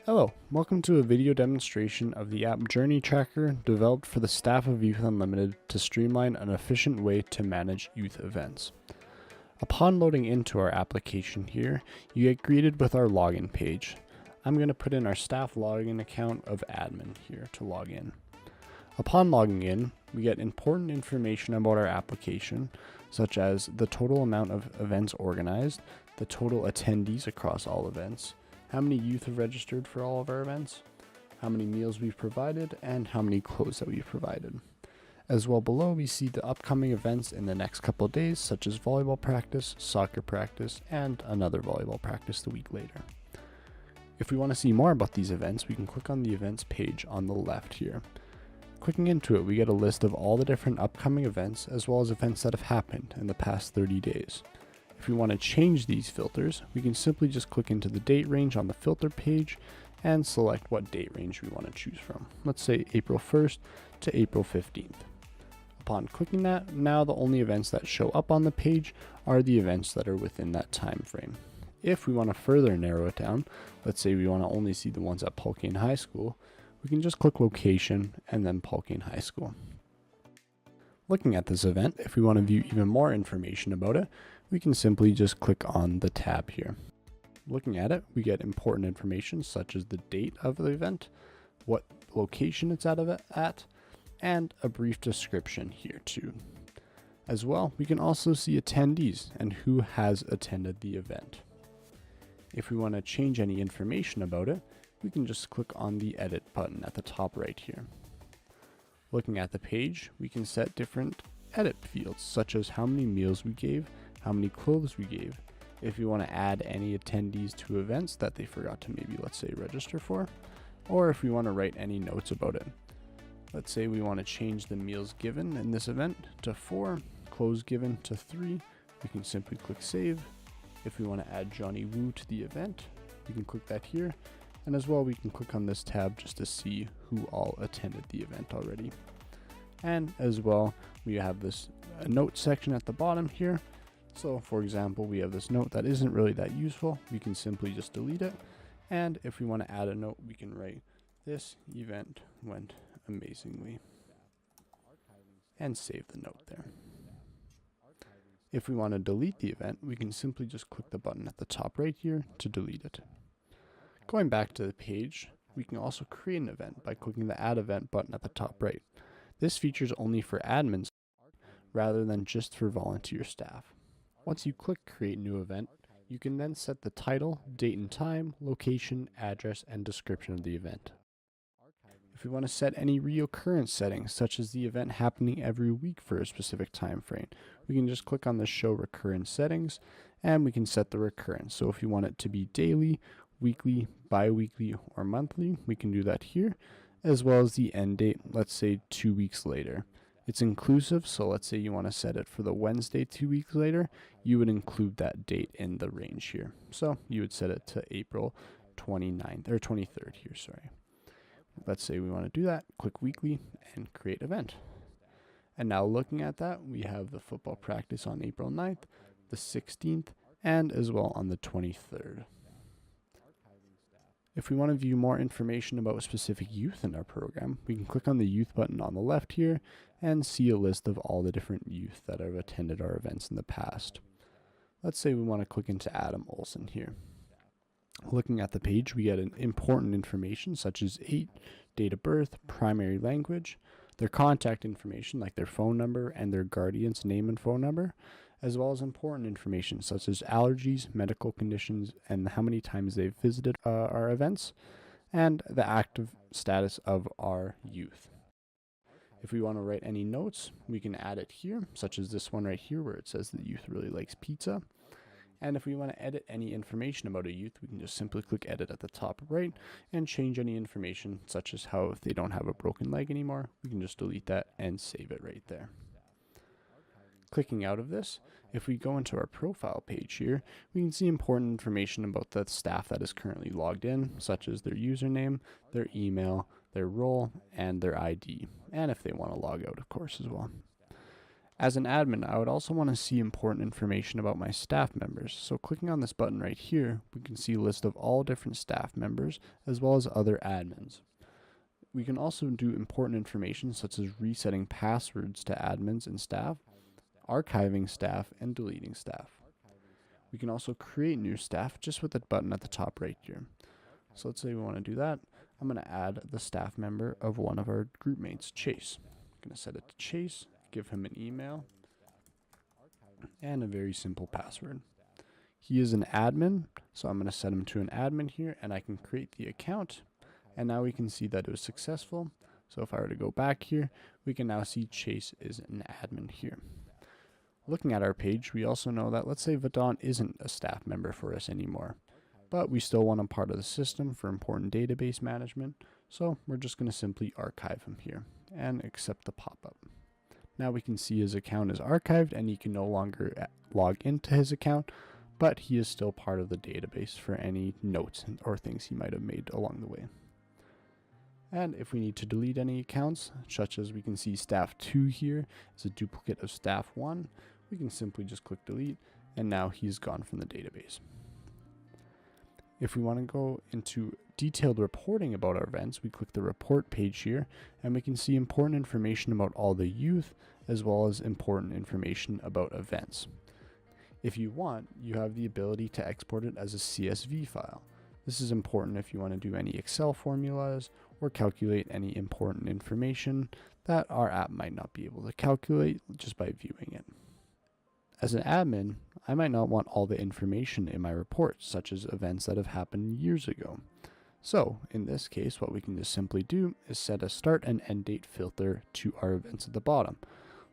Hello, welcome to a video demonstration of the app Journey Tracker developed for the staff of Youth Unlimited to streamline an efficient way to manage youth events. Upon loading into our application here, you get greeted with our login page. I'm going to put in our staff login account of admin here to log in. Upon logging in, we get important information about our application, such as the total amount of events organized, the total attendees across all events, how many youth have registered for all of our events, how many meals we've provided, and how many clothes that we've provided. As well below, we see the upcoming events in the next couple of days, such as volleyball practice, soccer practice, and another volleyball practice the week later. If we want to see more about these events, we can click on the events page on the left here. Clicking into it, we get a list of all the different upcoming events, as well as events that have happened in the past 30 days. If we want to change these filters, we can simply just click into the date range on the filter page and select what date range we want to choose from. Let's say April 1st to April 15th. Upon clicking that, now the only events that show up on the page are the events that are within that time frame. If we want to further narrow it down, let's say we want to only see the ones at Polkane High School, we can just click location and then Polkane High School. Looking at this event, if we want to view even more information about it, we can simply just click on the tab here. Looking at it, we get important information such as the date of the event, what location it's at, and a brief description here too. As well, we can also see attendees and who has attended the event. If we want to change any information about it, we can just click on the edit button at the top right here. Looking at the page, we can set different edit fields such as how many meals we gave, how many clothes we gave, if you want to add any attendees to events that they forgot to maybe, let's say, register for, or if we want to write any notes about it. Let's say we want to change the meals given in this event to 4, clothes given to 3, we can simply click save. If we want to add Johnny Woo to the event, we can click that here, and as well we can click on this tab just to see who all attended the event already. And as well, we have this note section at the bottom here. So for example, we have this note that isn't really that useful. We can simply just delete it. And if we want to add a note, we can write, "This event went amazingly," and save the note there. If we want to delete the event, we can simply just click the button at the top right here to delete it. Going back to the page, we can also create an event by clicking the Add Event button at the top right. This feature is only for admins rather than just for volunteer staff. Once you click Create New Event, you can then set the title, date and time, location, address, and description of the event. If we want to set any reoccurrence settings, such as the event happening every week for a specific time frame, we can just click on the Show Recurrence Settings, and we can set the recurrence. So if you want it to be daily, weekly, bi-weekly, or monthly, we can do that here, as well as the end date, let's say 2 weeks later. It's inclusive, so let's say you want to set it for the Wednesday 2 weeks later, you would include that date in the range here. So you would set it to April 29th or 23rd here, sorry. Let's say we want to do that, click weekly and create event. And now looking at that, we have the football practice on April 9th, the 16th, and as well on the 23rd. If we want to view more information about specific youth in our program, we can click on the youth button on the left here and see a list of all the different youth that have attended our events in the past. Let's say we want to click into Adam Olsen here. Looking at the page, we get important information such as age, date of birth, primary language, their contact information like their phone number and their guardian's name and phone number, as well as important information such as allergies, medical conditions, and how many times they've visited our events, and the active status of our youth. If we want to write any notes, we can add it here, such as this one right here where it says that youth really likes pizza. And if we want to edit any information about a youth, we can just simply click edit at the top right and change any information, such as how if they don't have a broken leg anymore, we can just delete that and save it right there. Clicking out of this, if we go into our profile page here, we can see important information about the staff that is currently logged in, such as their username, their email, their role, and their ID, and if they want to log out, of course, as well. As an admin, I would also want to see important information about my staff members. So clicking on this button right here, we can see a list of all different staff members as well as other admins. We can also do important information such as resetting passwords to admins and staff, archiving staff, and deleting staff. We can also create new staff just with that button at the top right here. So let's say we want to do that. I'm going to add the staff member of one of our group mates, Chase. I'm going to set it to Chase, give him an email, and a very simple password. He is an admin, so I'm going to set him to an admin here, and I can create the account. And now we can see that it was successful. So if I were to go back here, we can now see Chase is an admin here. Looking at our page, we also know that, let's say Vedant isn't a staff member for us anymore, but we still want him part of the system for important database management. So we're just going to simply archive him here and accept the pop-up. Now we can see his account is archived and he can no longer log into his account, but he is still part of the database for any notes or things he might have made along the way. And if we need to delete any accounts, such as we can see staff 2 here is a duplicate of staff 1, we can simply just click delete, and now he's gone from the database. If we want to go into detailed reporting about our events, we click the report page here, and we can see important information about all the youth, as well as important information about events. If you want, you have the ability to export it as a CSV file. This is important if you want to do any Excel formulas or calculate any important information that our app might not be able to calculate just by viewing it. As an admin, I might not want all the information in my reports, such as events that have happened years ago. So, in this case, what we can just simply do is set a start and end date filter to our events at the bottom.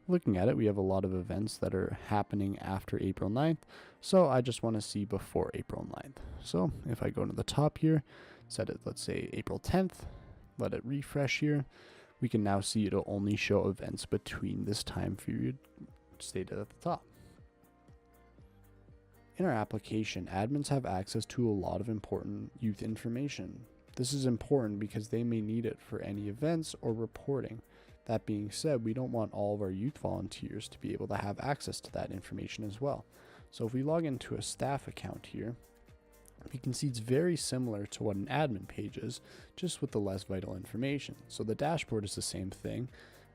Looking at it, we have a lot of events that are happening after April 9th, so I just want to see before April 9th. So if I go to the top here, set it, let's say April 10th, let it refresh here, we can now see it'll only show events between this time period stated at the top. In our application, admins have access to a lot of important youth information. This is important because they may need it for any events or reporting. That being said, we don't want all of our youth volunteers to be able to have access to that information as well. So if we log into a staff account here, we can see it's very similar to what an admin page is, just with the less vital information. So the dashboard is the same thing.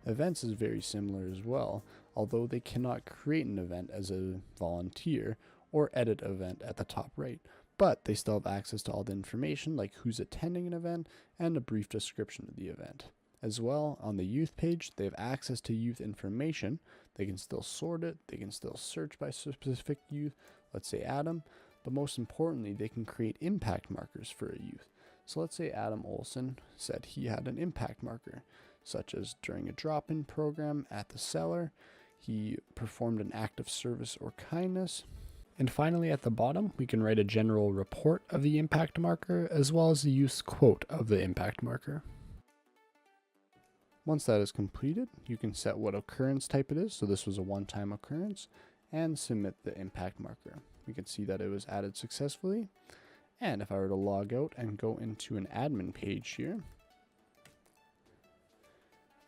Events is very similar as well, although they cannot create an event as a volunteer or edit an event at the top right. But they still have access to all the information like who's attending an event and a brief description of the event. As well, on the youth page, they have access to youth information. They can still sort it, they can still search by specific youth, let's say Adam, but most importantly, they can create impact markers for a youth. So let's say Adam Olsen said he had an impact marker, such as during a drop-in program at the cellar, he performed an act of service or kindness. And finally, at the bottom, we can write a general report of the impact marker, as well as the youth's quote of the impact marker. Once that is completed, you can set what occurrence type it is, so this was a one-time occurrence, and submit the impact marker. We can see that it was added successfully, and if I were to log out and go into an admin page here,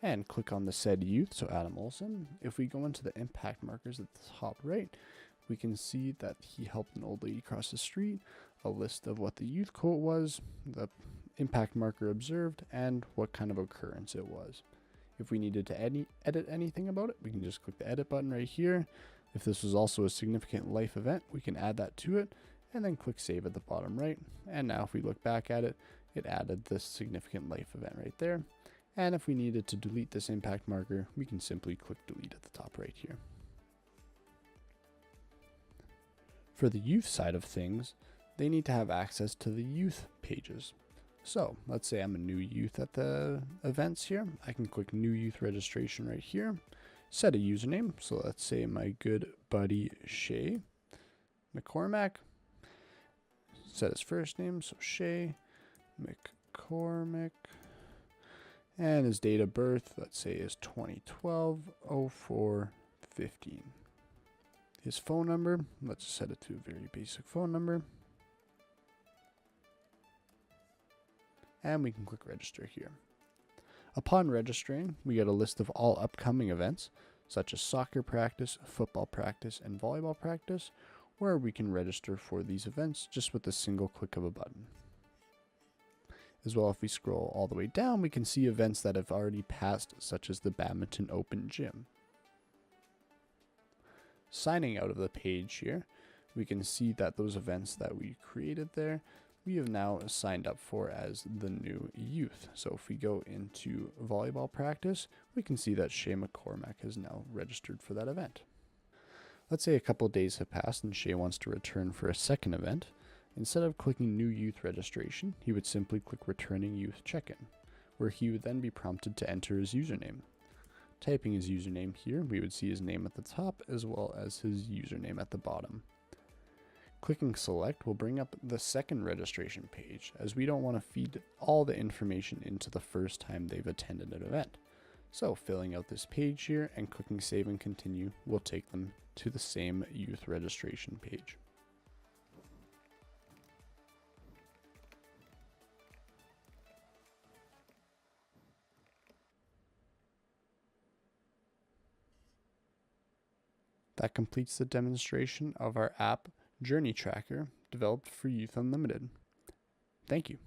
and click on the said youth, so Adam Olsen, if we go into the impact markers at the top right, we can see that he helped an old lady cross the street, a list of what the youth quote was, the impact marker observed, and what kind of occurrence it was. If we needed to edit anything about it, we can just click the edit button right here. If this was also a significant life event, we can add that to it, and then click save at the bottom right. And now if we look back at it, it added this significant life event right there. And if we needed to delete this impact marker, we can simply click delete at the top right here. For the youth side of things, they need to have access to the youth pages. So let's say I'm a new youth at the events here. I can click new youth registration right here, set a username. So let's say my good buddy Shay McCormack, set his first name. So Shay McCormack, and his date of birth, let's say is 2012-04-15. His phone number, let's set it to a very basic phone number. And we can click register here. Upon registering, we get a list of all upcoming events. such as soccer practice, football practice, and volleyball practice, where we can register for these events just with a single click of a button. As well, if we scroll all the way down, we can see events that have already passed, such as the Badminton Open Gym. Signing out of the page here, we can see that those events that we created there, we have now signed up for as the new youth. So if we go into volleyball practice, we can see that Shay McCormack has now registered for that event. Let's say a couple of days have passed and Shay wants to return for a second event. Instead of clicking New Youth Registration, he would simply click Returning Youth Check-in, where he would then be prompted to enter his username. Typing his username here, we would see his name at the top as well as his username at the bottom. Clicking Select will bring up the second registration page, as we don't want to feed all the information into the first time they've attended an event. So filling out this page here and clicking Save and Continue will take them to the same youth registration page. That completes the demonstration of our app Journey Tracker developed for Youth Unlimited. Thank you.